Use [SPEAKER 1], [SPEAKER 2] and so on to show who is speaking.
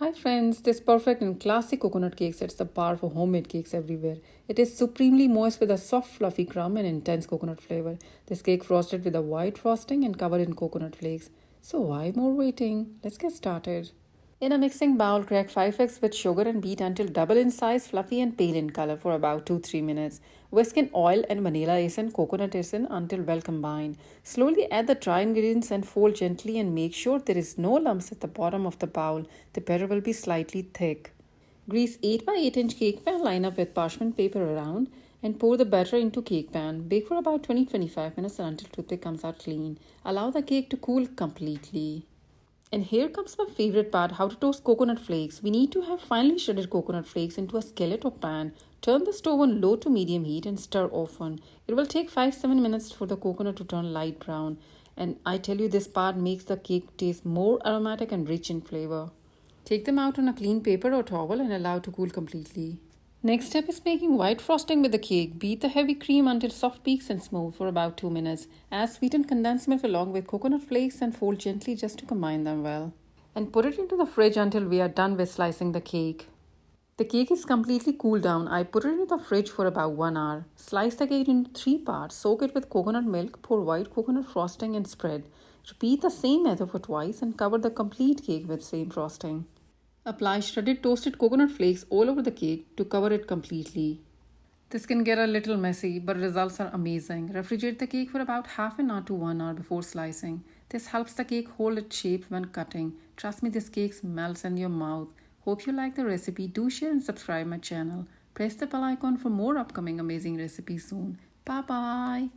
[SPEAKER 1] Hi friends, this perfect and classic coconut cake sets the bar for homemade cakes everywhere. It is supremely moist with a soft fluffy crumb and intense coconut flavor. This cake frosted with a white frosting and covered in coconut flakes. So why more waiting? Let's get started. In a mixing bowl, crack 5 eggs with sugar and beat until double in size, fluffy and pale in color for about 2-3 minutes. Whisk in oil and vanilla essence, coconut essence until well combined. Slowly add the dry ingredients and fold gently and make sure there is no lumps at the bottom of the bowl. The batter will be slightly thick. Grease 8 by 8 inch cake pan, line up with parchment paper around and pour the batter into cake pan. Bake for about 20-25 minutes until toothpick comes out clean. Allow the cake to cool completely. And here comes my favorite part, how to toast coconut flakes. We need to have finely shredded coconut flakes into a skillet or pan. Turn the stove on low to medium heat and stir often. It will take 5-7 minutes for the coconut to turn light brown. And I tell you, this part makes the cake taste more aromatic and rich in flavor. Take them out on a clean paper or towel and allow to cool completely. Next step is making white frosting with the cake. Beat the heavy cream until soft peaks and smooth for about 2 minutes. Add sweetened condensed milk along with coconut flakes and fold gently just to combine them well. And put it into the fridge until we are done with slicing the cake. The cake is completely cooled down. I put it in the fridge for about 1 hour. Slice the cake into 3 parts. Soak it with coconut milk. Pour white coconut frosting and spread. Repeat the same method for twice and cover the complete cake with same frosting. Apply shredded toasted coconut flakes all over the cake to cover it completely. This can get a little messy, but results are amazing. Refrigerate the cake for about half an hour to 1 hour before slicing. This helps the cake hold its shape when cutting. Trust me, this cake melts in your mouth. Hope you like the recipe. Do share and subscribe my channel. Press the bell icon for more upcoming amazing recipes soon. Bye bye.